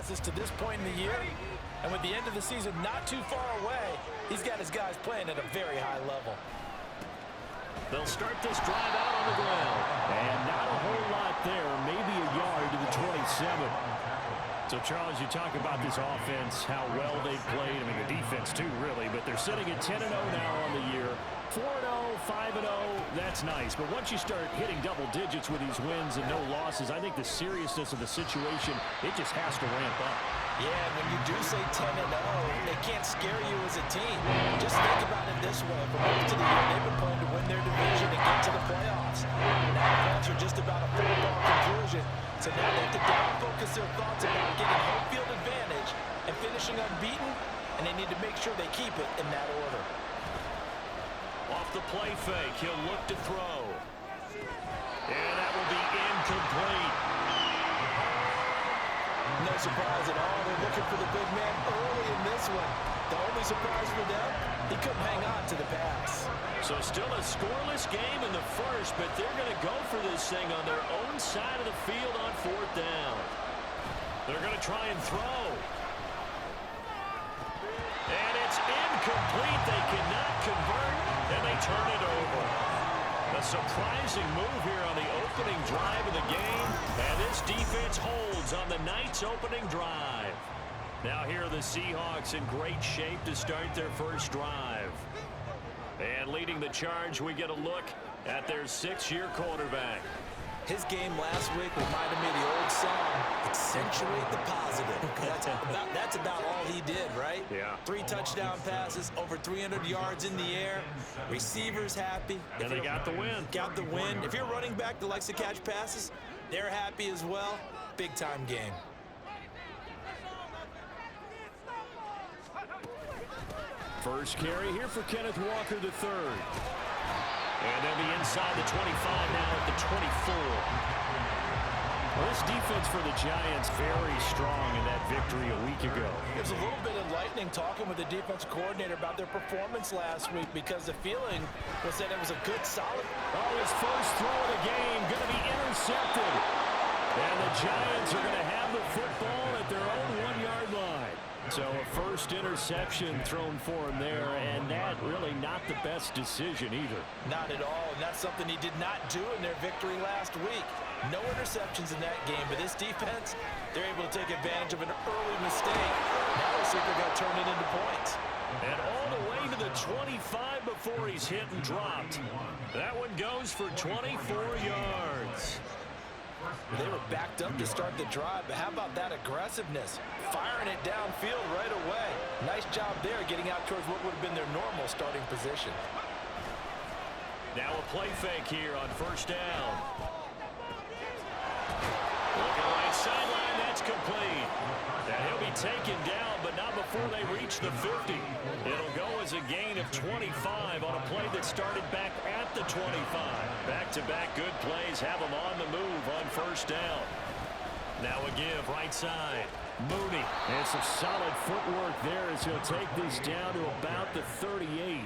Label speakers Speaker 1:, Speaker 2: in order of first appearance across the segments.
Speaker 1: process to this point in the year. And with the end of the season not too far away, he's got his guys playing at a very high level.
Speaker 2: They'll start this drive out on the ground. And not a whole lot there, maybe a yard to the 27. So, Charles, you talk about this offense, how well they've played. I mean, the defense, too, really. But they're sitting at 10-0 now on the year. 4-0, 5-0, that's nice. But once you start hitting double digits with these wins and no losses, I think the seriousness of the situation, it just has to ramp up.
Speaker 1: Yeah, when you do say 10-0, they can't scare you as a team. Just think about it this way. For most of the year, they've been playing to win their division and get to the playoffs. Now the Rams are just about a foregone conclusion. So now they have to down-focus their thoughts about getting home field advantage and finishing unbeaten, and they need to make sure they keep it in that order.
Speaker 2: Off the play fake, he'll look to throw. And that will be incomplete.
Speaker 1: No surprise at all. They're looking for the big man early in this one. The only surprise for them, he couldn't hang on to the pass.
Speaker 2: So still a scoreless game in the first, but they're going to go for this thing on their own side of the field on fourth down. They're going to try and throw. And it's incomplete. They cannot convert, and they turn it over. A surprising move here on the opening drive of the game, and this defense holds on the night's opening drive. Now here are the Seahawks in great shape to start their first drive. And leading the charge, we get a look at their 6-year quarterback.
Speaker 1: His game last week reminded me of the old song, accentuate the positive. That's about all he did, right?
Speaker 2: Yeah.
Speaker 1: 3 touchdown passes, over 300 yards in the air. Receivers happy.
Speaker 2: And they got the win.
Speaker 1: Got the win. If you're running back that likes to catch passes, they're happy as well. Big-time game.
Speaker 2: First carry here for Kenneth Walker III. And they'll be inside the 25 now at the 24. Well, this defense for the Giants very strong in that victory a week ago.
Speaker 1: It was a little bit enlightening talking with the defense coordinator about their performance last week because the feeling was that it was a good, solid...
Speaker 2: Oh, his first throw of the game going to be intercepted. And the Giants are going to have the football at their own 1-yard line. So a first interception thrown for him there, and that really not the best decision either.
Speaker 1: Not at all, and that's something he did not do in their victory last week. No interceptions in that game, but this defense, they're able to take advantage of an early mistake. Now we'll see if they're going to turn it into points.
Speaker 2: And all the way to the 25 before he's hit and dropped. That one goes for 24 yards.
Speaker 1: They were backed up to start the drive, but how about that aggressiveness? Firing it downfield right away. Nice job there getting out towards what would have been their normal starting position.
Speaker 2: Now a play fake here on first down. Looking right sideline, that's complete. And he'll be taken down, but not before they reach the 50. It'll go as a gain of 25 on a play that started back at the 25. Back-to-back good plays have them on the move on first down. Now a give right side. Mooney. And some solid footwork there as he'll take this down to about the 38.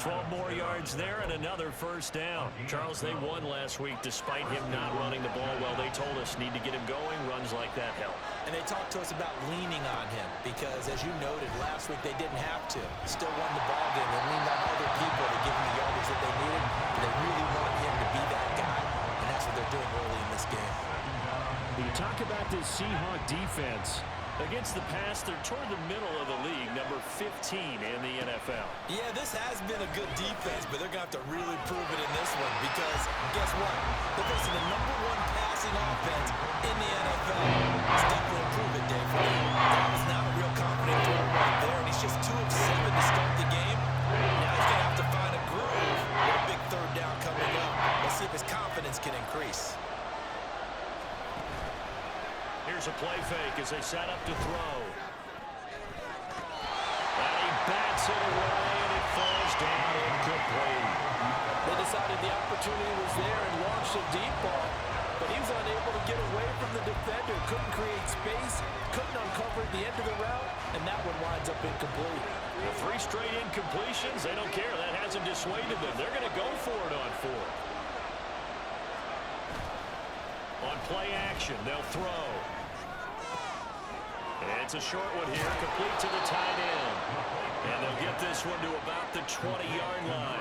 Speaker 2: 12 more yards there and another first down. Charles, they won last week despite him not running the ball well. They told us need to get him going. Runs like that help.
Speaker 1: And they talked to us about leaning on him because, as you noted, last week they didn't have to. Still won the ball game. They leaned on other people to give them the yardage that they needed. But they really want him to be that guy, and that's what they're doing early in this game.
Speaker 2: You talk about this Seahawk defense. Against the pass, they're toward the middle of the league, number 15 in the NFL.
Speaker 1: Yeah, this has been a good defense, but they're going to have to really prove it in this one because, guess what? They're facing the #1 passing offense in the NFL. It's definitely a prove-it day for them. That was not a real confident throw right there, and he's just 2 of 7 to start the game. Now he's going to have to find a groove with a big third down coming up. Let's see if his confidence can increase.
Speaker 2: Here's a play fake as they set up to throw. And he bats it away, and it falls down incomplete.
Speaker 1: They decided the opportunity was there and launched a deep ball, but he was unable to get away from the defender, couldn't create space, couldn't uncover at the end of the route, and that one winds up incomplete.
Speaker 2: Well, 3 straight incompletions, they don't care. That hasn't dissuaded them. They're going to go for it on 4th. On play action, they'll throw. It's a short one here, complete to the tight end. And they'll get this one to about the 20-yard line.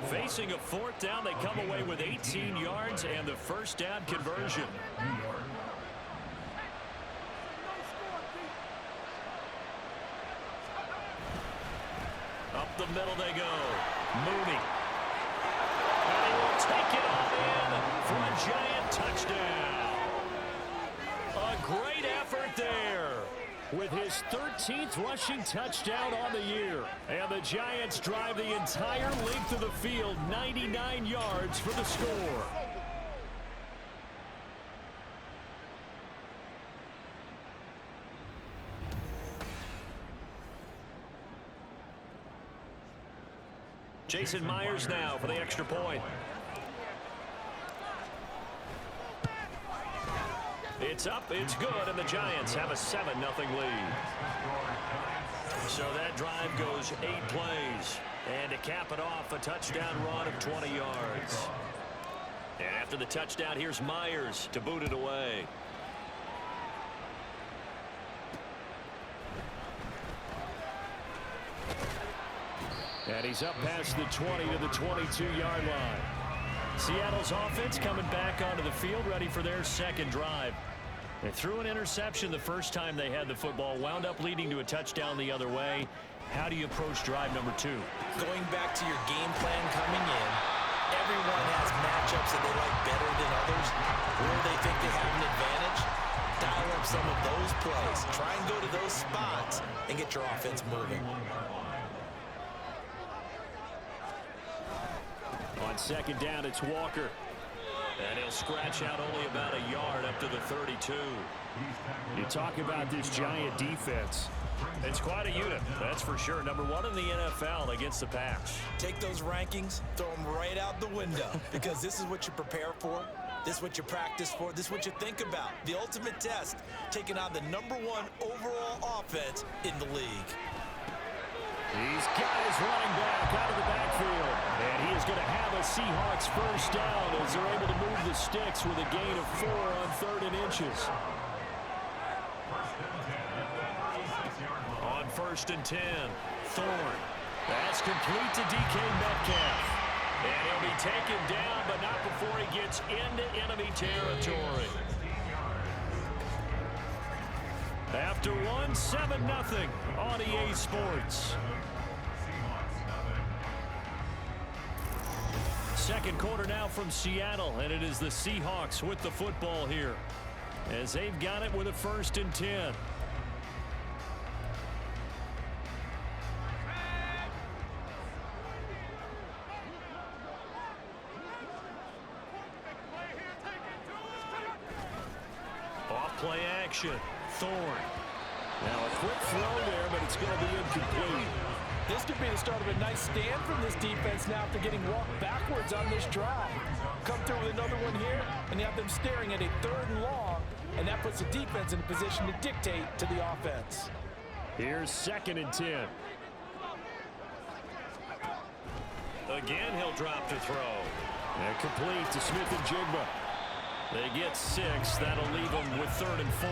Speaker 2: Facing a fourth down, they come away with 18 yards and the first down conversion. Up the middle they go. Mooney. And he will take it all in for a giant touchdown. A great effort there with his 13th rushing touchdown on the year. And the Giants drive the entire length of the field, 99 yards for the score. Jason Myers now for the extra point. It's up, it's good, and the Giants have a 7-0 lead. So that drive goes 8 plays. And to cap it off, a touchdown run of 20 yards. And after the touchdown, here's Myers to boot it away. And he's up past the 20 to the 22-yard line. Seattle's offense coming back onto the field, ready for their second drive. They threw an interception the first time they had the football, wound up leading to a touchdown the other way. How do you approach drive number 2?
Speaker 1: Going back to your game plan coming in, everyone has matchups that they like better than others, where they think they have an advantage. Dial up some of those plays. Try and go to those spots and get your offense moving.
Speaker 2: On second down, it's Walker. And he'll scratch out only about a yard up to the 32.
Speaker 3: You talk about this Giant defense.
Speaker 2: It's quite a unit, that's for sure. Number 1 in the NFL against the pass.
Speaker 1: Take those rankings, throw them right out the window, because this is what you prepare for. This is what you practice for. This is what you think about. The ultimate test, taking on the number 1 overall offense in the league.
Speaker 2: He's got his running back out of the backfield. And he is going to have a Seahawks first down as they're able to move the sticks with a gain of 4 on 3rd and inches. On 1st and 10, Thorne. That's complete to DK Metcalf. And he'll be taken down, but not before he gets into enemy territory. After one, 7-0 on EA Sports. Second quarter now from Seattle, and it is the Seahawks with the football here as they've got it with a 1st and 10. Off play action. Thorne. Now a quick throw there, but it's going to be incomplete.
Speaker 4: This could be the start of a nice stand from this defense now after getting walked backwards on this drive. Come through with another one here, and you have them staring at a 3rd and long, and that puts the defense in a position to dictate to the offense.
Speaker 2: Here's 2nd and 10. Again, he'll drop to throw. And complete to Smith and Jigba. They get 6. That'll leave them with 3rd and 4.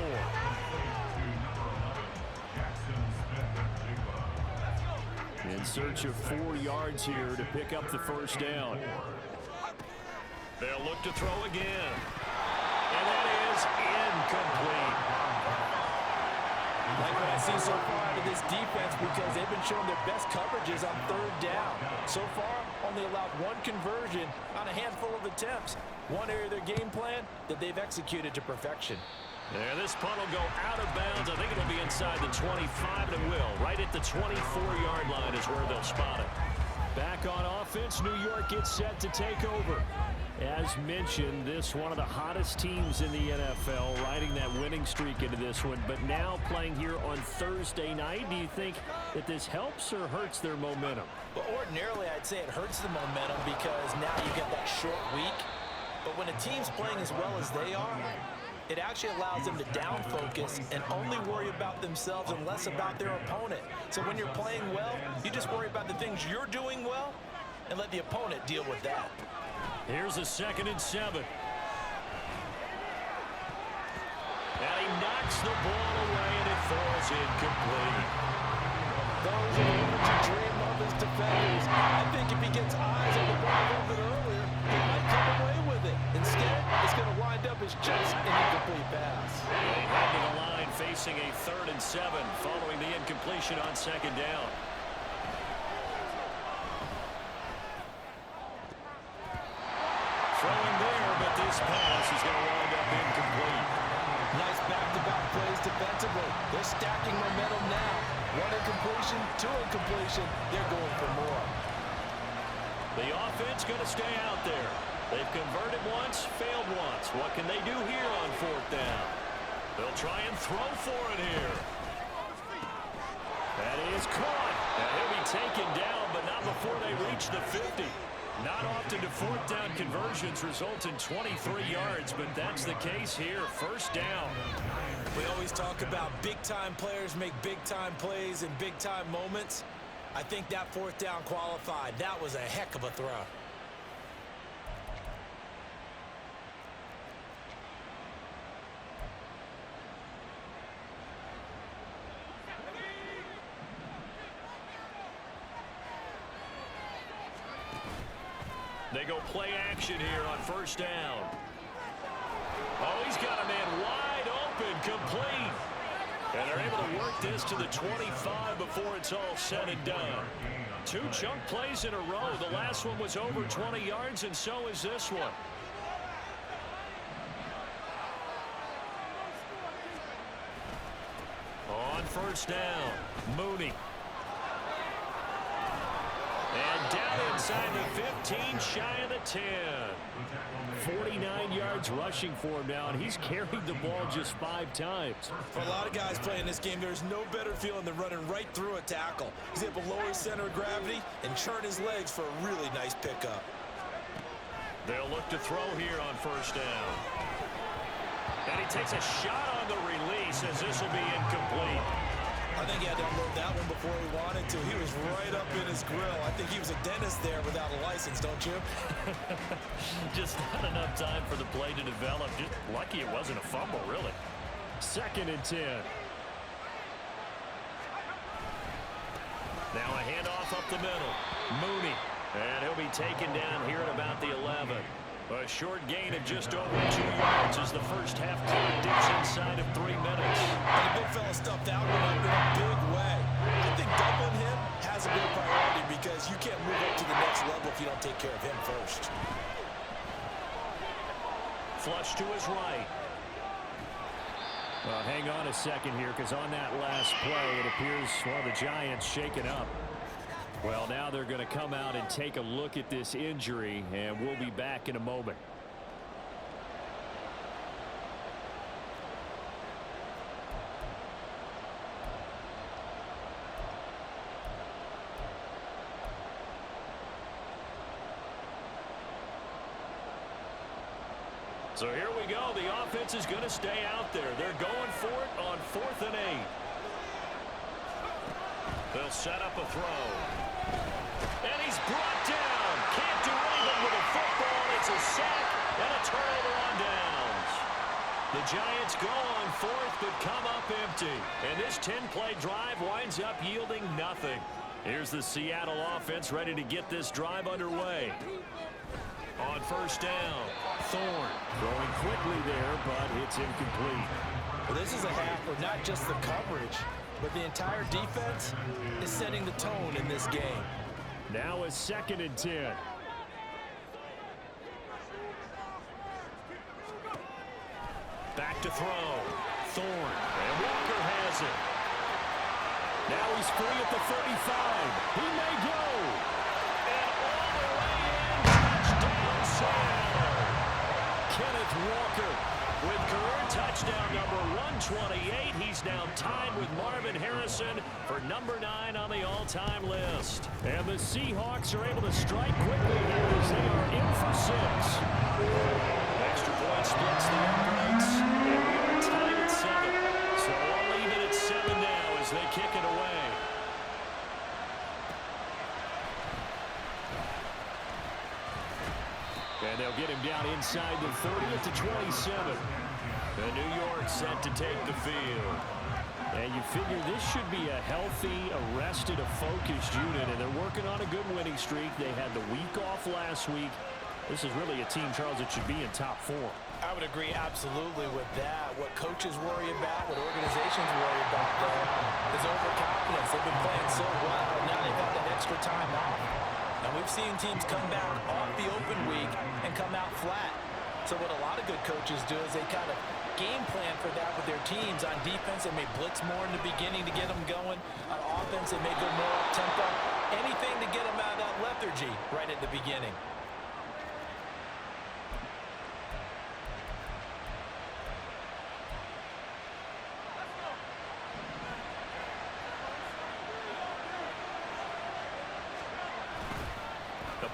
Speaker 2: In search of 4 yards here to pick up the first down. They'll look to throw again. And that is incomplete.
Speaker 4: Like what I see so far out of this defense, because they've been showing their best coverages on 3rd down. So far, only allowed 1 conversion on a handful of attempts. One area of their game plan that they've executed to perfection.
Speaker 2: And this punt will go out of bounds. I think it'll be inside the 25, and it will. Right at the 24-yard line is where they'll spot it. Back on offense, New York gets set to take over. As mentioned, this one of the hottest teams in the NFL, riding that winning streak into this one, but now playing here on Thursday night. Do you think that this helps or hurts their momentum?
Speaker 4: Well, ordinarily, I'd say it hurts the momentum because now you get that short week. But when a team's playing as well as they are, it actually allows them to down focus and only worry about themselves and less about their opponent. So when you're playing well, you just worry about the things you're doing well and let the opponent deal with that.
Speaker 2: Here's a 2nd and 7. And he knocks the ball away, and it falls incomplete.
Speaker 4: Those are the words you dream of as defenders. I think if he gets eyes on the ball a little bit earlier, he might come away with it. Instead, it's going to wind up as just an incomplete pass.
Speaker 2: They head to the line facing a 3rd and 7 following the incompletion on 2nd down. Throwing there, but this pass is going to wind up incomplete.
Speaker 4: Nice back-to-back plays defensively. They're stacking momentum now. 1 incompletion, 2 incompletion. They're going for more.
Speaker 2: The offense going to stay out there. They've converted once, failed once. What can they do here on 4th down? They'll try and throw for it here. That is caught. And he'll be taken down, but not before they reach the 50. Not often do 4th down conversions result in 23 yards, but that's the case here. 1st down.
Speaker 1: We always talk about big-time players make big-time plays in big-time moments. I think that 4th down qualified. That was a heck of a throw.
Speaker 2: They go play action here on 1st down. Oh, he's got a man wide open, complete. And they're able to work this to the 25 before it's all said and done. 2 chunk plays in a row. The last one was over 20 yards, and so is this one. On 1st down, Mooney. And down inside the 15, shy of the 10. 49 yards rushing for him now, and he's carried the ball just 5 times.
Speaker 1: For a lot of guys playing this game, there's no better feeling than running right through a tackle. He's able to lower his center of gravity and churn his legs for a really nice pickup.
Speaker 2: They'll look to throw here on 1st down. And he takes a shot on the release as this will be incomplete.
Speaker 1: I think he had to unload that one before he wanted to. He was right up in his grill. I think he was a dentist there without a license, don't you?
Speaker 2: Just not enough time for the play to develop. Just lucky it wasn't a fumble, really. 2nd and 10. Now a handoff up the middle. Mooney. And he'll be taken down here at about the 11. A short gain of just over 2 yards as the first half clear dips inside of 3 minutes.
Speaker 1: And the big fella stuffed that one up in a big way. I think doubling him has a big priority because you can't move up to the next level if you don't take care of him first.
Speaker 2: Flush to his right.
Speaker 3: Well, hang on a second here, because on that last play, it appears, well, the Giants shaken up. Well, now they're going to come out and take a look at this injury, and we'll be back in a moment.
Speaker 2: So here we go. The offense is going to stay out there. They're going for it on 4th and 8. They'll set up a throw. And he's brought down. Can't do anything with a football. It's a sack and a turnover on downs. The Giants go on 4th but come up empty. And this 10-play drive winds up yielding nothing. Here's the Seattle offense ready to get this drive underway. On 1st down, Thorne
Speaker 3: Throwing quickly there, but it's incomplete.
Speaker 4: Well, this is a half where not just the coverage, but the entire defense is setting the tone in this game.
Speaker 3: Now a 2nd and 10.
Speaker 2: Back to throw. Thorne. And Walker has it.
Speaker 3: Now he's free at the 35. He may go.
Speaker 2: And all the way in. Touchdown, Seattle. Kenneth Walker with career touchdown number 128. He's now tied with Marvin Harrison for number 9 on the all-time list.
Speaker 3: And the Seahawks are able to strike quickly here as they are in for 6.
Speaker 2: Extra point splits the uprights. And we are tied at 7. So all even at 7 now as they kick it away.
Speaker 3: And they'll get him down inside the 30 to 27.
Speaker 2: And New York set to take the field.
Speaker 3: And you figure this should be a healthy, arrested, a focused unit, and they're working on a good winning streak. They had the week off last week. This is really a team, Charles, that should be in top 4.
Speaker 4: I would agree absolutely with that. What coaches worry about, what organizations worry about, though, is overconfidence. They've been playing so well, and now they've got that extra time off. And we've seen teams come back off the open week and come out flat. So what a lot of good coaches do is they kind of game plan for that with their teams. On defense, they may blitz more in the beginning to get them going. On offense, they may go more up-tempo. Anything to get them out of that lethargy right at the beginning.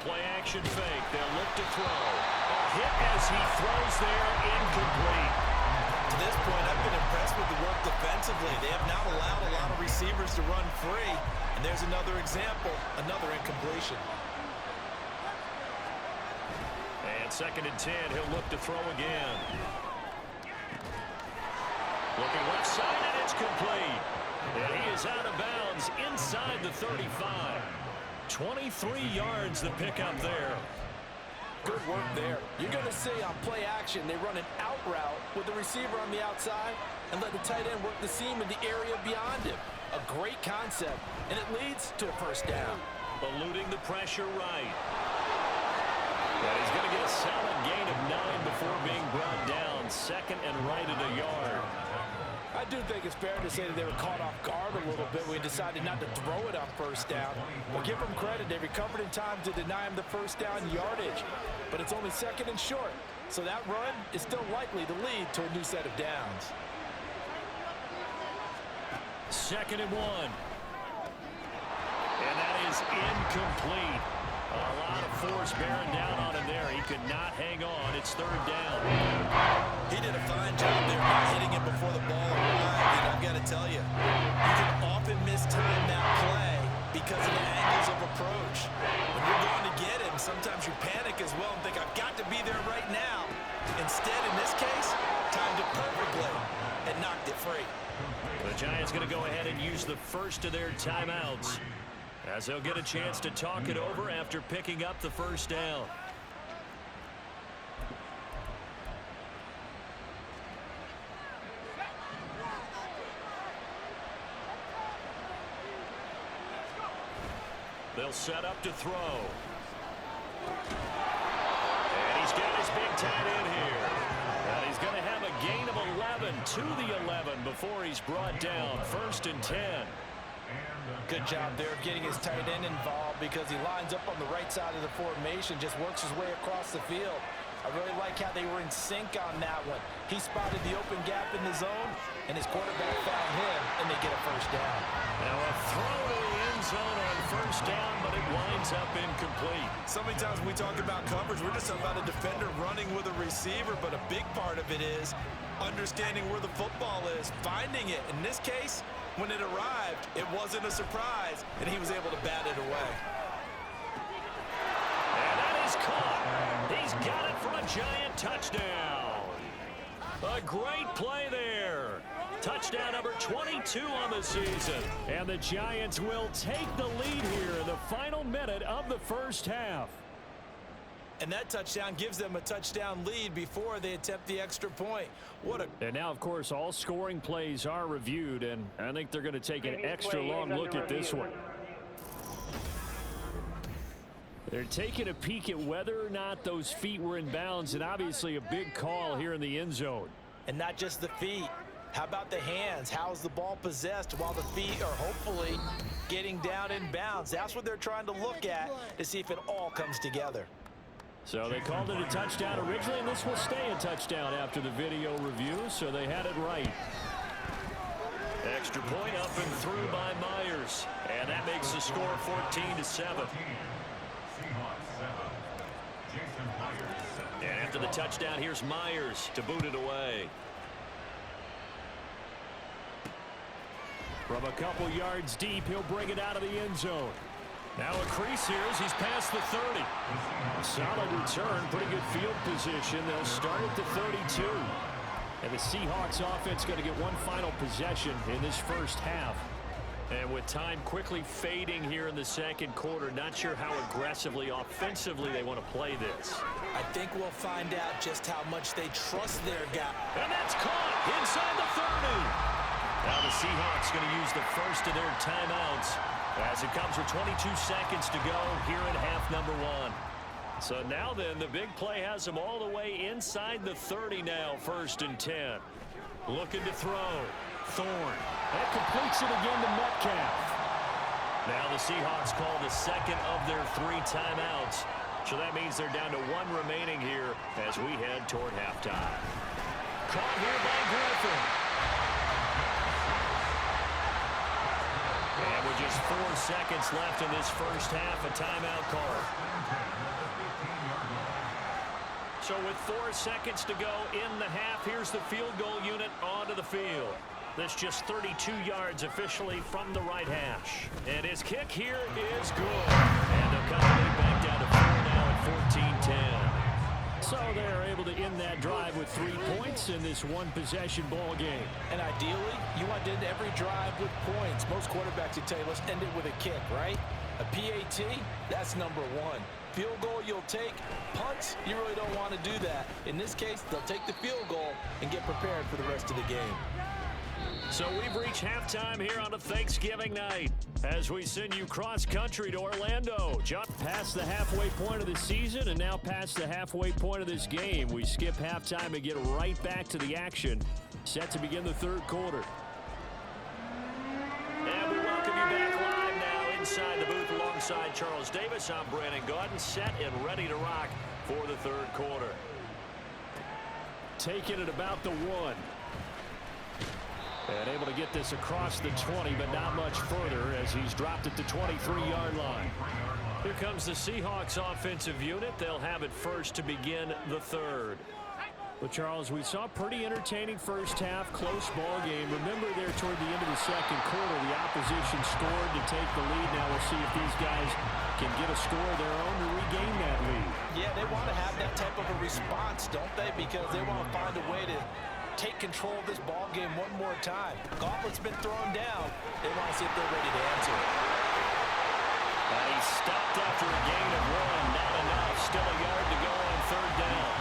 Speaker 2: Play action fake. They'll look to throw. A hit as he throws there, incomplete.
Speaker 1: To this point, I've been impressed with the work defensively. They have not allowed a lot of receivers to run free. And there's another example, another incompletion.
Speaker 2: And 2nd and 10, he'll look to throw again. Looking left side, and it's complete. And he is out of bounds inside the 35. 23 yards to pick up there.
Speaker 4: Good work there. You're going to see on play action, they run an out route with the receiver on the outside and let the tight end work the seam in the area beyond him. A great concept, and it leads to a first down.
Speaker 2: Eluding the pressure right. And he's going to get a solid gain of 9 before being brought down. 2nd and right at a yard.
Speaker 4: I do think it's fair to say that they were caught off guard a little bit when we decided not to throw it on first down. But give them credit. They recovered in time to deny him the first down yardage. But it's only 2nd and short. So that run is still likely to lead to a new set of downs.
Speaker 2: 2nd and 1. And that is incomplete. A lot of force bearing down on him there. He could not hang on. It's 3rd down.
Speaker 1: He did a fine job there not hitting it before the ball arrived. And I've got to tell you, you can often mistime that play because of the angles of approach. When you're going to get him, sometimes you panic as well and think, I've got to be there right now. Instead, in this case, timed it perfectly and knocked it free.
Speaker 2: The Giants going to go ahead and use the first of their timeouts, as they'll get a chance to talk it over after picking up the first down. They'll set up to throw. And he's got his big tight end here. And he's going to have a gain of 11 to the 11 before he's brought down. 1st and 10.
Speaker 4: Good job there of getting his tight end involved because he lines up on the right side of the formation, just works his way across the field. I really like how they were in sync on that one. He spotted the open gap in the zone, and his quarterback found him, and they get a first down.
Speaker 2: Now a throw to the end zone on first down, but it winds up incomplete.
Speaker 1: So many times when we talk about coverage, we're just talking about a defender running with a receiver, but a big part of it is understanding where the football is, finding it. In this case, when it arrived, it wasn't a surprise, and he was able to bat it away.
Speaker 2: And that is caught. He's got it for a Giant touchdown. A great play there. Touchdown number 22 on the season.
Speaker 3: And the Giants will take the lead here in the final minute of the first half.
Speaker 1: And that touchdown gives them a touchdown lead before they attempt the extra point.
Speaker 3: And now, of course, all scoring plays are reviewed, and I think they're going to take an extra long look at this one. They're taking a peek at whether or not those feet were in bounds, and obviously a big call here in the end zone.
Speaker 4: And not just the feet. How about the hands? How's the ball possessed while the feet are hopefully getting down in bounds? That's what they're trying to look at to see if it all comes together.
Speaker 3: So they called it a touchdown originally, and this will stay a touchdown after the video review, so they had it right.
Speaker 2: Extra point up and through by Myers. And that makes the score 14-7. And after the touchdown, here's Myers to boot it away.
Speaker 3: From a couple yards deep, he'll bring it out of the end zone.
Speaker 2: Now a crease here as he's past the 30.
Speaker 3: Solid return, pretty good field position. They'll start at the 32. And the Seahawks offense going to get one final possession in this first half.
Speaker 2: And with time quickly fading here in the second quarter, not sure how aggressively, offensively they want to play this.
Speaker 4: I think we'll find out just how much they trust their guy.
Speaker 2: And that's caught inside the 30. Now the Seahawks going to use the first of their timeouts as it comes with 22 seconds to go here in half number 1. So now then, the big play has them all the way inside the 30 now, 1st and 10. Looking to throw. Thorne.
Speaker 3: That completes it again to Metcalf.
Speaker 2: Now the Seahawks call the second of their 3 timeouts. So that means they're down to 1 remaining here as we head toward halftime. Caught here by Griffin. And with just 4 seconds left in this first half, a timeout call. So with 4 seconds to go in the half, here's the field goal unit onto the field. That's just 32 yards officially from the right hash. And his kick here is good. And they'll come back down to 4 now at 14-10.
Speaker 3: So they're able to end that drive with 3 points in this one-possession ball game.
Speaker 4: And ideally, you want to end every drive with points. Most quarterbacks would tell you, let's end it with a kick, right? A PAT, that's number 1. Field goal you'll take. Punts, you really don't want to do that. In this case, they'll take the field goal and get prepared for the rest of the game.
Speaker 2: So we've reached halftime here on a Thanksgiving night as we send you cross-country to Orlando.
Speaker 3: Just past the halfway point of the season and now past the halfway point of this game. We skip halftime and get right back to the action. Set to begin the 3rd quarter.
Speaker 2: And we welcome you back live now inside the booth alongside Charles Davis. I'm Brandon Gaudin, set and ready to rock for the 3rd quarter.
Speaker 3: Taking it about the 1. And able to get this across the 20, but not much further as he's dropped at the 23-yard line.
Speaker 2: Here comes the Seahawks offensive unit. They'll have it first to begin the 3rd.
Speaker 3: Well, Charles, we saw pretty entertaining first half, close ball game. Remember there toward the end of the second quarter, the opposition scored to take the lead. Now we'll see if these guys can get a score of their own to regain that lead.
Speaker 4: Yeah, they want to have that type of a response, don't they? Because they want to find a way to take control of this ball game one more time. Gauntlet's been thrown down. They want to see if they're ready to answer it.
Speaker 2: And he stopped after a gain of 1. Not enough. Still a yard to go on 3rd down.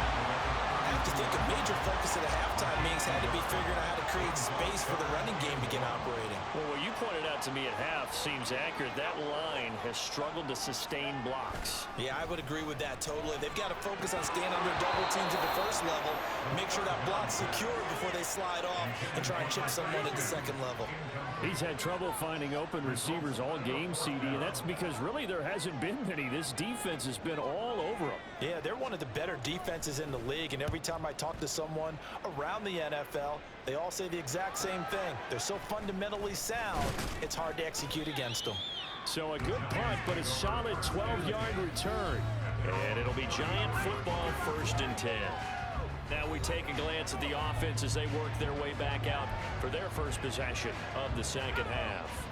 Speaker 4: I have to think a major focus of the halftime meetings had to be figuring out how to create space for the running game to get operating.
Speaker 2: Well, what you pointed out to me at half seems accurate. That line has struggled to sustain blocks.
Speaker 4: Yeah, I would agree with that totally. They've got to focus on staying under double teams at the first level, make sure that block's secure before they slide off and try and chip someone at the second level.
Speaker 3: He's had trouble finding open receivers all game, CD, and that's because really there hasn't been many. This defense has been all over them.
Speaker 4: Yeah, they're one of the better defenses in the league, and every time I talk to someone around the NFL, they all say the exact same thing. They're so fundamentally sound, it's hard to execute against them.
Speaker 3: So a good punt, but a solid 12-yard return.
Speaker 2: And it'll be Giant football, 1st and 10. Now we take a glance at the offense as they work their way back out for their first possession of the second half.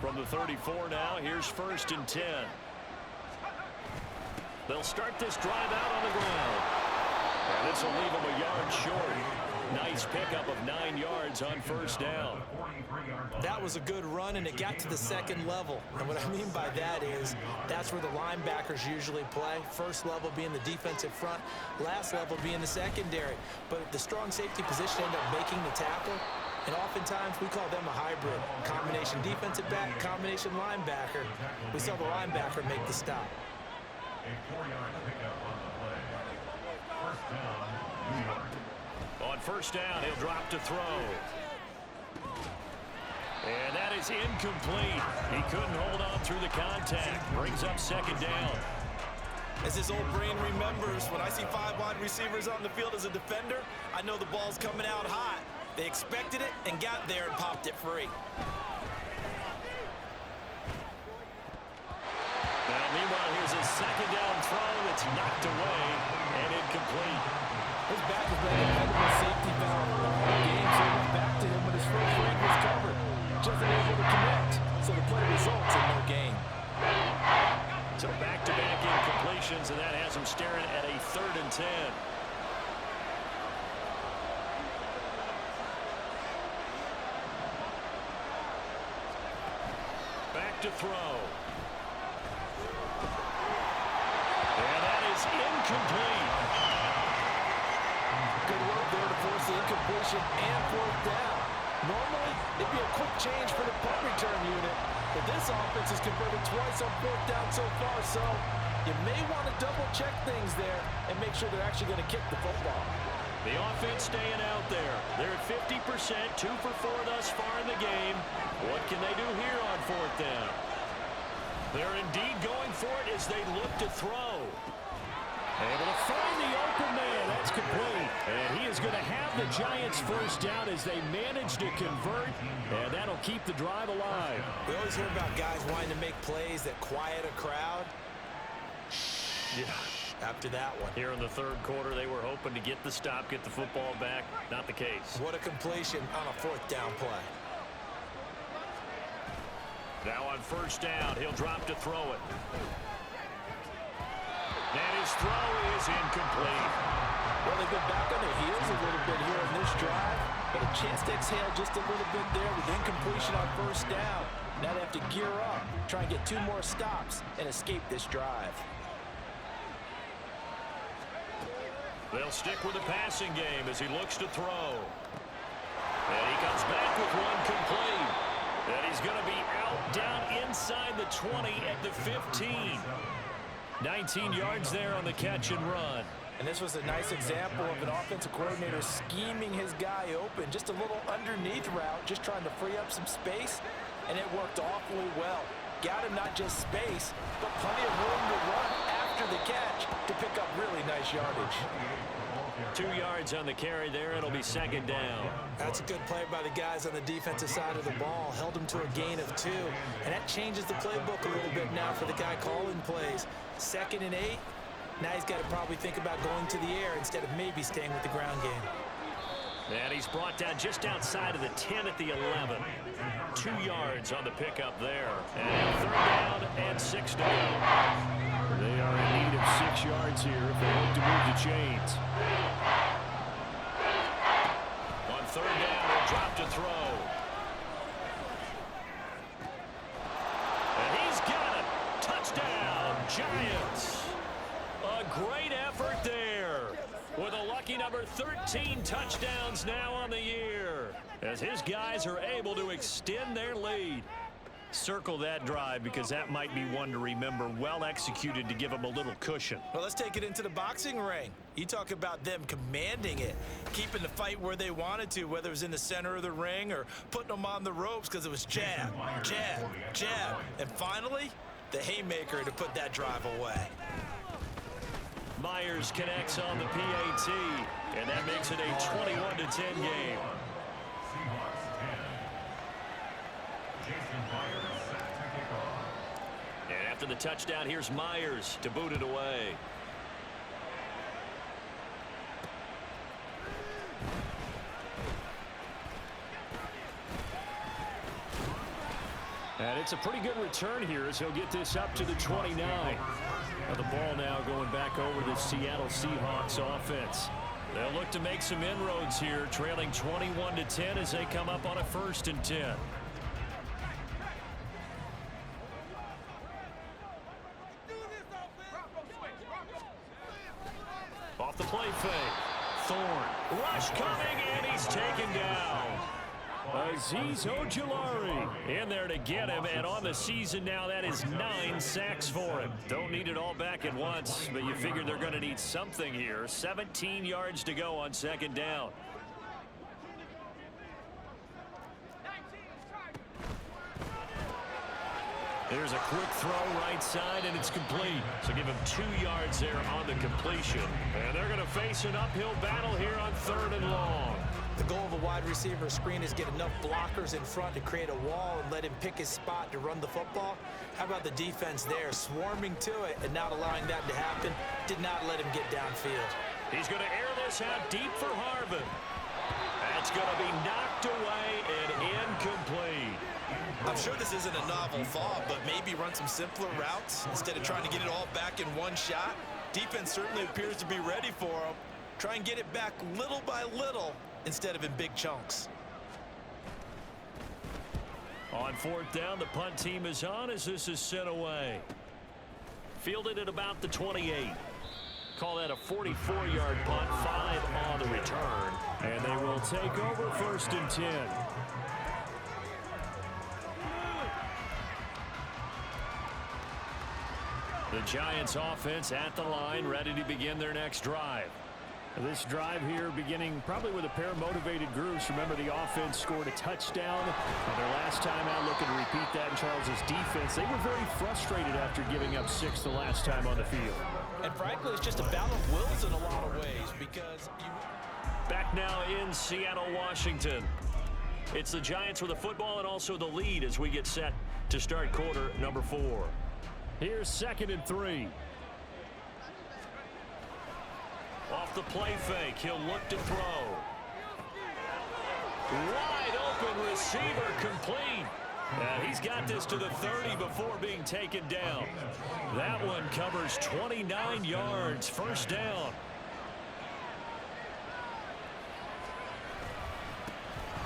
Speaker 2: From the 34 now, here's 1st and 10. They'll start this drive out on the ground. And this will leave them a yard short. Nice pickup of 9 yards on 1st down.
Speaker 4: That was a good run, and it got to the second level. And what I mean by that is that's where the linebackers usually play. First level being the defensive front, last level being the secondary. But the strong safety position ended up making the tackle, and oftentimes we call them a hybrid. Combination defensive back, combination linebacker. We saw the linebacker make the stop.
Speaker 2: On 1st down, he'll drop to throw. And that is incomplete. He couldn't hold on through the contact. Brings up 2nd down.
Speaker 4: As his old brain remembers, when I see 5 wide receivers on the field as a defender, I know the ball's coming out hot. They expected it and got there and popped it free.
Speaker 2: Now, meanwhile, here's a 2nd down throw that's knocked away and incomplete.
Speaker 4: His back has been a dependable safety valve the whole game, so it went back to him when his first leg was covered. Just unable to connect, so the play results in no gain.
Speaker 2: So back-to-back incompletions, and that has him staring at a 3rd and 10. to throw. And that is incomplete.
Speaker 4: Good work there to force the incompletion and fourth down. Normally, it'd be a quick change for the punt return unit, but this offense has converted twice on fourth down so far, so you may want to double-check things there and make sure they're actually going to kick the football.
Speaker 2: The offense staying out there. They're at 50%, 2 for 4 thus far in the game. What can they do here on fourth down? They're indeed going for it as they look to throw. Able to find the open man. That's complete. And he is going to have the Giants first down as they manage to convert, and that'll keep the drive alive.
Speaker 1: We always hear about guys wanting to make plays that quiet a crowd.
Speaker 2: Yeah.
Speaker 1: After that one.
Speaker 2: Here in the third quarter, they were hoping to get the stop, get the football back. Not the case.
Speaker 1: What a completion on a fourth down play.
Speaker 2: Now on first down, he'll drop to throw it. And his throw is incomplete.
Speaker 4: Well, they've been back on their heels a little bit here in this drive, but a chance to exhale just a little bit there with incompletion on first down. Now they have to gear up, try and get 2 more stops, and escape this drive.
Speaker 2: They'll stick with the passing game as he looks to throw. And he comes back with one complete. And he's going to be out down inside the 20 at the 15. 19 yards there on the catch and run.
Speaker 4: And this was a nice example of an offensive coordinator scheming his guy open. Just a little underneath route, just trying to free up some space, and it worked awfully well. Got him not just space, but plenty of room to run after the catch to pick up really nice yardage.
Speaker 2: 2 yards on the carry there. It'll be second down.
Speaker 1: That's a good play by the guys on the defensive side of the ball. Held him to a gain of 2. And that changes the playbook a little bit now for the guy calling plays. 2nd and 8. Now he's got to probably think about going to the air instead of maybe staying with the ground game.
Speaker 2: And he's brought down just outside of the 10 at the 11. 2 yards on the pickup there. And third down and 6 down.
Speaker 3: They are in need of 6 yards here if they hope to move the chains.
Speaker 2: On third down, he'll drop to throw. And he's got it. Touchdown, Giants. A great effort there. With a lucky number 13 touchdowns now on the year, as his guys are able to extend their lead. Circle that drive because that might be one to remember. Well executed to give him a little cushion.
Speaker 1: Well, let's take it into the boxing ring. You talk about them commanding it, keeping the fight where they wanted to, whether it was in the center of the ring or putting them on the ropes because it was jab, jab, jab. And finally, the haymaker to put that drive away.
Speaker 2: Myers connects on the PAT, and that makes it a 21-10 game. And after the touchdown, here's Myers to boot it away.
Speaker 3: And it's a pretty good return here as he'll get this up to the 29. Now the ball now going back over the Seattle Seahawks offense.
Speaker 2: They'll look to make some inroads here, trailing 21-10 as they come up on a 1st and 10. Off the play fake. Thorne. Rush coming, and he's taken down.
Speaker 3: Azeez Ojulari
Speaker 2: In there to get him, and on the season now, that is 9 sacks for him. Don't need it all back at once, but you figure they're going to need something here. 17 yards to go on 2nd down. There's a quick throw right side, and it's complete. So give him 2 yards there on the completion. And they're going to face an uphill battle here on 3rd and long.
Speaker 1: The goal of a wide receiver screen is get enough blockers in front to create a wall and let him pick his spot to run the football. How about the defense there, swarming to it and not allowing that to happen? Did not let him get downfield.
Speaker 2: He's going to air this out deep for Harvin. That's going to be knocked away and incomplete.
Speaker 1: I'm sure this isn't a novel thought, but maybe run some simpler routes instead of trying to get it all back in one shot. Defense certainly appears to be ready for him. Try and get it back little by little instead of in big chunks.
Speaker 2: On fourth down, the punt team is on as this is sent away. Fielded at about the 28. Call that a 44-yard punt, 5 on the return.
Speaker 3: And they will take over first and 10.
Speaker 2: The Giants offense at the line, ready to begin their next drive.
Speaker 3: This drive here beginning probably with a pair of motivated groups. Remember, the offense scored a touchdown. And their last time out, looking to repeat that in Charles's defense. They were very frustrated after giving up 6 the last time on the field.
Speaker 4: And frankly, it's just a battle of wills in a lot of ways because
Speaker 2: Back now in Seattle, Washington. It's the Giants with the football and also the lead as we get set to start quarter number 4.
Speaker 3: Here's 2nd and 3.
Speaker 2: Off the play fake, he'll look to throw. Wide open receiver complete. And he's got this to the 30 before being taken down. That one covers 29 yards, first down.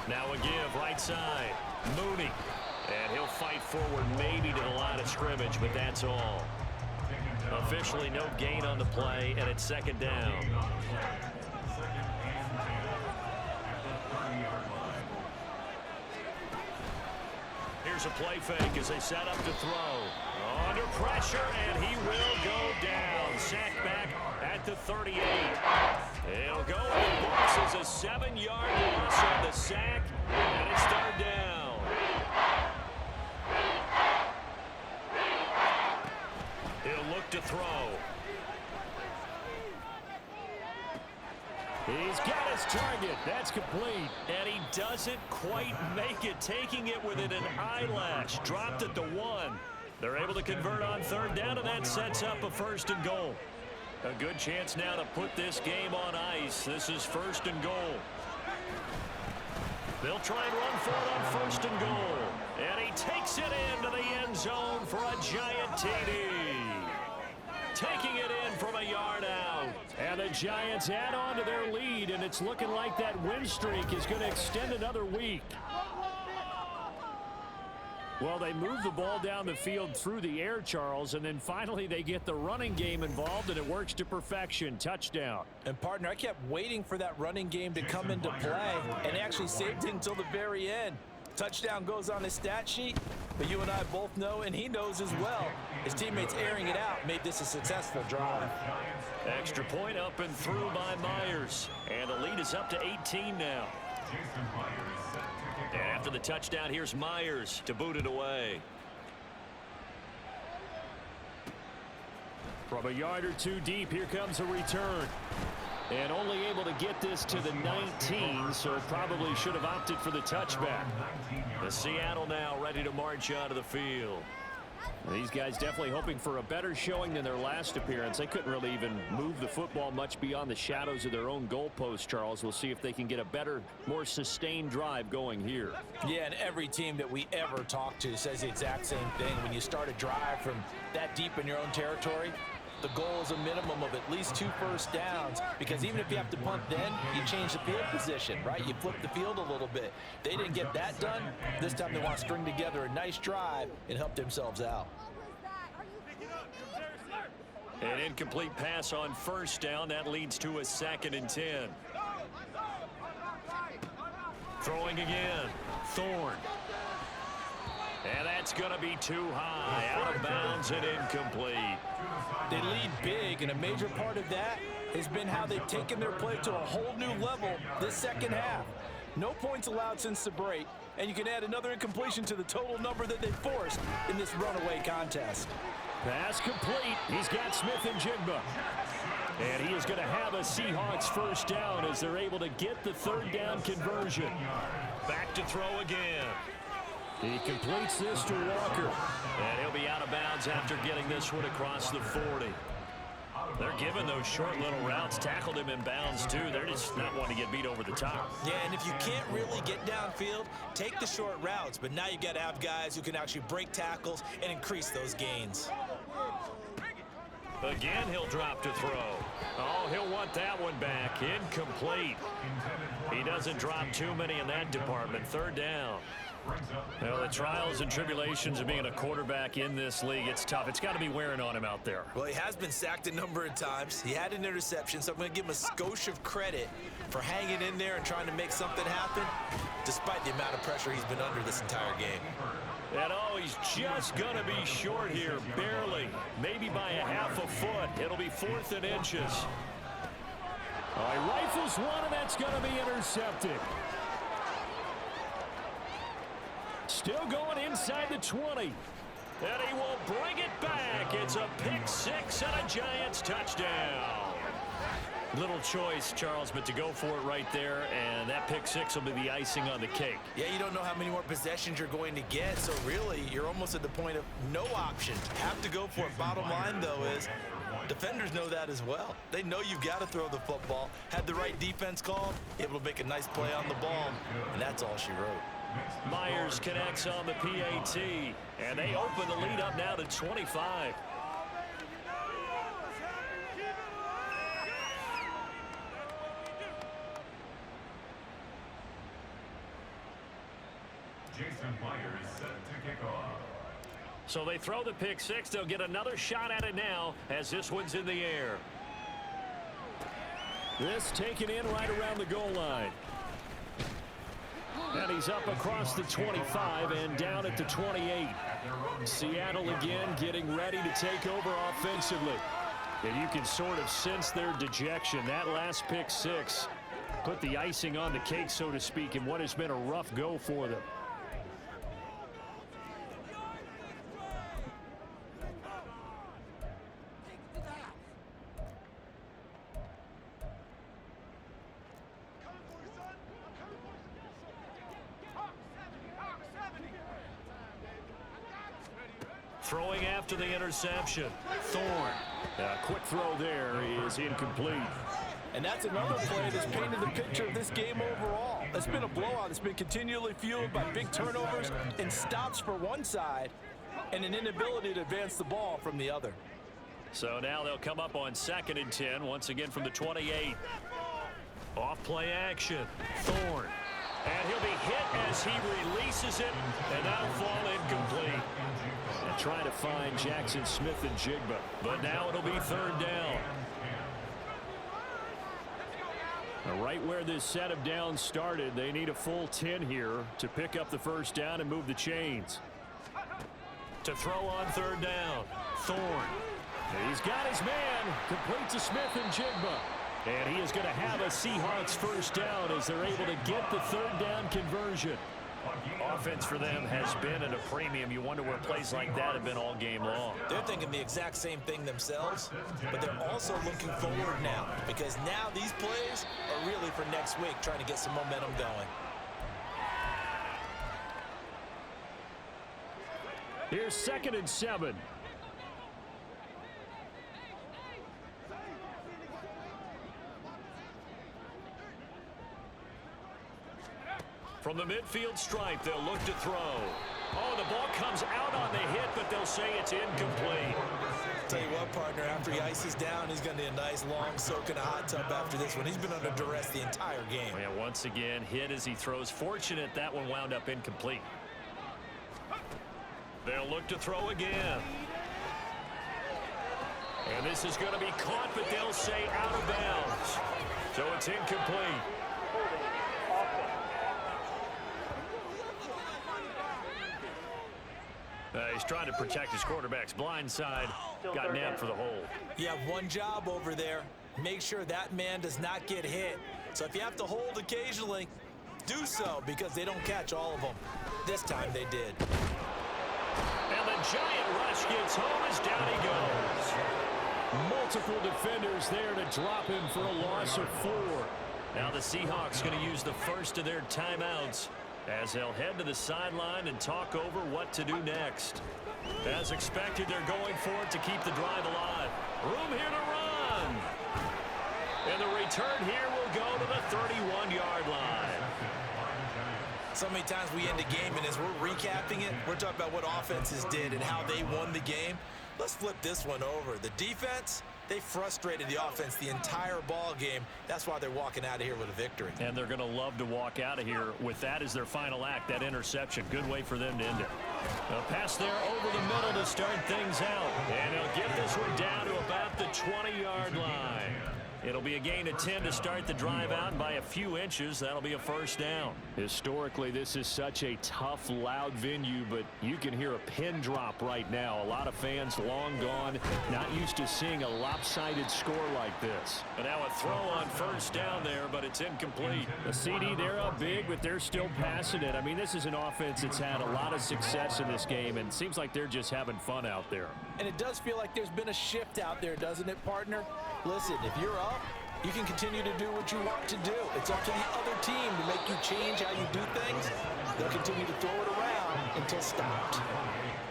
Speaker 2: Now a give, right side, Mooney. And he'll fight forward maybe to the line of scrimmage, but that's all. Officially no gain on the play, and it's 2nd down. Here's a play fake as they set up to throw. Under pressure, and he will go down. Sacked back at the 38. He'll go and boxes a 7-yard loss on the sack, and it's 3rd down. He'll look to throw.
Speaker 3: He's got his target. That's complete.
Speaker 2: And he doesn't quite make it, taking it within an eyelash. Dropped at the 1. They're able to convert on 3rd down, and that sets up a 1st and goal. A good chance now to put this game on ice. This is 1st and goal. They'll try and run for it on 1st and goal. And he takes it into the end zone for a giant TD. Taking it in from a yard out.
Speaker 3: And the Giants add on to their lead, and it's looking like that win streak is going to extend another week. Well, they move the ball down the field through the air, Charles, and then finally they get the running game involved, and it works to perfection. Touchdown.
Speaker 4: And, partner, I kept waiting for that running game to come into play, and actually saved it until the very end. Touchdown goes on his stat sheet, but you and I both know, and he knows as well, his teammates airing it out made this a successful drive.
Speaker 2: Extra point up and through by Myers. And the lead is up to 18 now. And after the touchdown, here's Myers to boot it away.
Speaker 3: From a yard or two deep, here comes a return. And only able to get this to the 19, so probably should have opted for the touchback.
Speaker 2: The Seattle now ready to march onto the field.
Speaker 3: These guys definitely hoping for a better showing than their last appearance. They couldn't really even move the football much beyond the shadows of their own goalpost, Charles. We'll see if they can get a better, more sustained drive going here.
Speaker 4: Yeah, and every team that we ever talk to says the exact same thing. When you start a drive from that deep in your own territory, the goal is a minimum of at least 2 first downs, because even if you have to punt then, you change the field position, right? You flip the field a little bit. They didn't get that done. This time they want to string together a nice drive and help themselves out.
Speaker 2: An incomplete pass on 1st down. That leads to a 2nd and 10. Throwing again. Thorne. And that's going to be too high. Out of bounds and incomplete.
Speaker 4: They lead big, and a major part of that has been how they've taken their play to a whole new level this second half. No points allowed since the break, and you can add another incompletion to the total number that they forced in this runaway contest.
Speaker 3: Pass complete. He's got Smith and Jigba. And he is going to have a Seahawks first down as they're able to get the 3rd down conversion.
Speaker 2: Back to throw again.
Speaker 3: He completes this to Walker.
Speaker 2: And he'll be out of bounds after getting this one across the 40. They're giving those short little routes. Tackled him in bounds, too. They're just not wanting to get beat over the top.
Speaker 4: Yeah, and if you can't really get downfield, take the short routes. But now you got to have guys who can actually break tackles and increase those gains.
Speaker 2: Again, he'll drop to throw. Oh, he'll want that one back. Incomplete. He doesn't drop too many in that department. 3rd down. Well, the trials and tribulations of being a quarterback in this league, it's tough. It's got to be wearing on him out there.
Speaker 4: Well, he has been sacked a number of times. He had an interception, so I'm going to give him a skosh of credit for hanging in there and trying to make something happen, despite the amount of pressure he's been under this entire game.
Speaker 2: And oh, he's just going to be short here, barely. Maybe by a half a foot. It'll be 4th and inches.
Speaker 3: All right, rifles one, and that's going to be intercepted. Still going inside the 20. And he will bring it back. It's a pick six and a Giants touchdown.
Speaker 2: Little choice, Charles, but to go for it right there, and that pick six will be the icing on the cake.
Speaker 4: Yeah, you don't know how many more possessions you're going to get, so really, you're almost at the point of no option. Have to go for it. Bottom line, though, is defenders know that as well. They know you've got to throw the football. Had the right defense called, able to make a nice play on the ball, and that's all she wrote.
Speaker 2: Myers connects on the PAT, and they open the lead up now to 25.
Speaker 5: Jason Myers set to kick off.
Speaker 2: So they throw the pick six. They'll get another shot at it now as this one's in the air.
Speaker 3: This taken in right around the goal line. And he's up across the 25 and down at the 28. Seattle again getting ready to take over offensively. And you can sort of sense their dejection. That last pick six put the icing on the cake, so to speak, in what has been a rough go for them.
Speaker 2: Throwing after the interception. Thorne.
Speaker 3: A quick throw there is incomplete.
Speaker 4: And that's another play that's painted the picture of this game overall. It's been a blowout. It's been continually fueled by big turnovers and stops for one side and an inability to advance the ball from the other.
Speaker 2: So now they'll come up on 2nd and 10, once again from the 28. Off play action. Thorne. And he'll be hit as he releases it, and that'll fall incomplete.
Speaker 3: And trying to find Jackson Smith and Jigba.
Speaker 2: But now it'll be 3rd down.
Speaker 3: Right where this set of downs started, they need a full 10 here to pick up the 1st down and move the chains.
Speaker 2: To throw on 3rd down. Thorne.
Speaker 3: He's got his man. Complete to Smith and Jigba. And he is going to have a Seahawks 1st down as they're able to get the 3rd down conversion.
Speaker 2: Offense for them has been at a premium. You wonder where plays like that have been all game long.
Speaker 4: They're thinking the exact same thing themselves, but they're also looking forward now because now these plays are really for next week, trying to get some momentum going.
Speaker 3: Here's 2nd and 7.
Speaker 2: From the midfield stripe, they'll look to throw. Oh, the ball comes out on the hit, but they'll say it's incomplete.
Speaker 4: Tell you what, partner, after he ices down, he's going to need a nice long soak in a hot tub after this one. He's been under duress the entire game.
Speaker 2: Yeah, once again, hit as he throws. Fortunate that one wound up incomplete. They'll look to throw again. And this is going to be caught, but they'll say out of bounds. So it's incomplete. He's trying to protect his quarterback's blind side. Got nabbed for the hold.
Speaker 4: You have one job over there. Make sure that man does not get hit. So if you have to hold occasionally, do so because they don't catch all of them. This time they did.
Speaker 2: And the giant rush gets home as down he goes.
Speaker 3: Multiple defenders there to drop him for a loss of 4.
Speaker 2: Now the Seahawks going to use the first of their timeouts as they'll head to the sideline and talk over what to do next. As expected, they're going for it to keep the drive alive. Room here to run. And the return here will go to the 31-yard line.
Speaker 4: So many times we end a game, and as we're recapping it, we're talking about what offenses did and how they won the game. Let's flip this one over. The defense, They frustrated the offense the entire ball game. That's why they're walking out of here with a victory.
Speaker 2: And they're going to love to walk out of here with that as their final act, that interception. Good way for them to end it. A pass there over the middle to start things out. And they'll get this one down to about the 20-yard line. It'll be a gain of 10 to start the drive out, and by a few inches, that'll be a first down.
Speaker 3: Historically, this is such a tough, loud venue, but you can hear a pin drop right now. A lot of fans long gone, not used to seeing a lopsided score like this.
Speaker 2: And now a throw on first down there, but it's incomplete.
Speaker 3: The CD, they're up big, but they're still passing it. I mean, this is an offense that's had a lot of success in this game, and it seems like they're just having fun out there.
Speaker 4: And it does feel like there's been a shift out there, doesn't it, partner? Listen, if you're up, you can continue to do what you want to do. It's up to the other team to make you change how you do things. They'll continue to throw it around until stopped.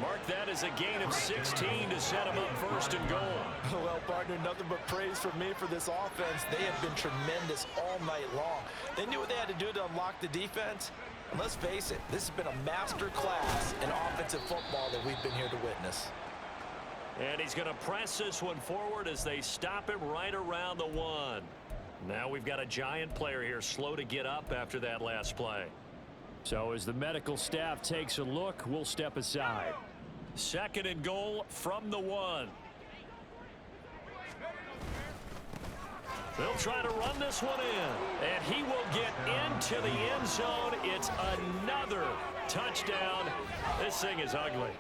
Speaker 2: Mark that as a gain of 16 to set them up first and goal.
Speaker 4: Well, partner, nothing but praise from me for this offense. They have been tremendous all night long. They knew what they had to do to unlock the defense. And let's face it, this has been a master class in offensive football that we've been here to witness.
Speaker 2: And he's going to press this one forward as they stop him right around the 1. Now we've got a giant player here slow to get up after that last play.
Speaker 3: So as the medical staff takes a look, we'll step aside.
Speaker 2: Second and goal from the 1. They'll try to run this one in. And he will get into the end zone. It's another touchdown. This thing is ugly.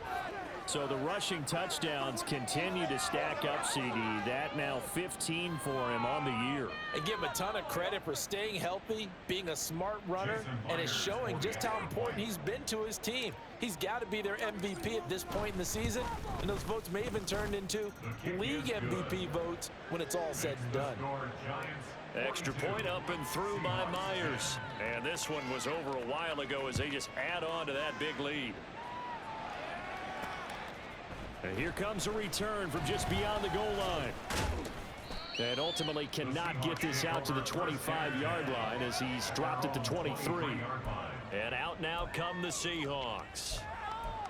Speaker 3: So the rushing touchdowns continue to stack up, CD. That now 15 for him on the year.
Speaker 4: And give him a ton of credit for staying healthy, being a smart runner, and is showing just how important he's been to his team. He's got to be their MVP at this point in the season, and those votes may even turn into league MVP votes when it's all said and done.
Speaker 2: Extra point up and through by Myers. And this one was over a while ago as they just add on to that big lead.
Speaker 3: And here comes a return from just beyond the goal line. And ultimately cannot get this out to the 25-yard line as he's dropped at the 23.
Speaker 2: And out now come the Seahawks.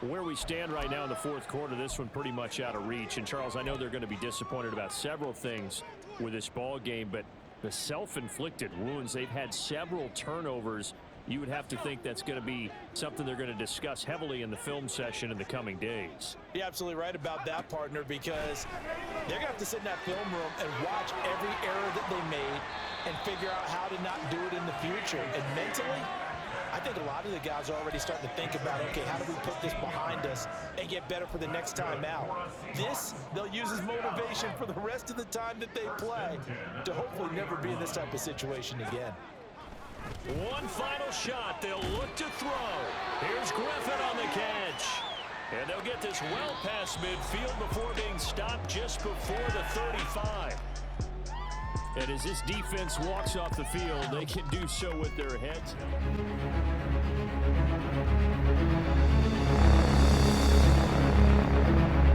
Speaker 3: Where we stand right now in the fourth quarter, this one pretty much out of reach. And, Charles, I know they're going to be disappointed about several things with this ball game, but the self-inflicted wounds, they've had several turnovers. You would have to think that's going to be something they're going to discuss heavily in the film session in the coming days.
Speaker 4: You're absolutely right about that, partner, because they're going to have to sit in that film room and watch every error that they made and figure out how to not do it in the future. And mentally, I think a lot of the guys are already starting to think about, okay, how do we put this behind us and get better for the next time out? This, they'll use as motivation for the rest of the time that they play to hopefully never be in this type of situation again.
Speaker 2: One final shot. They'll look to throw. Here's Griffin on the catch. And they'll get this well past midfield before being stopped just before the 35.
Speaker 3: And as this defense walks off the field, they can do so with their heads.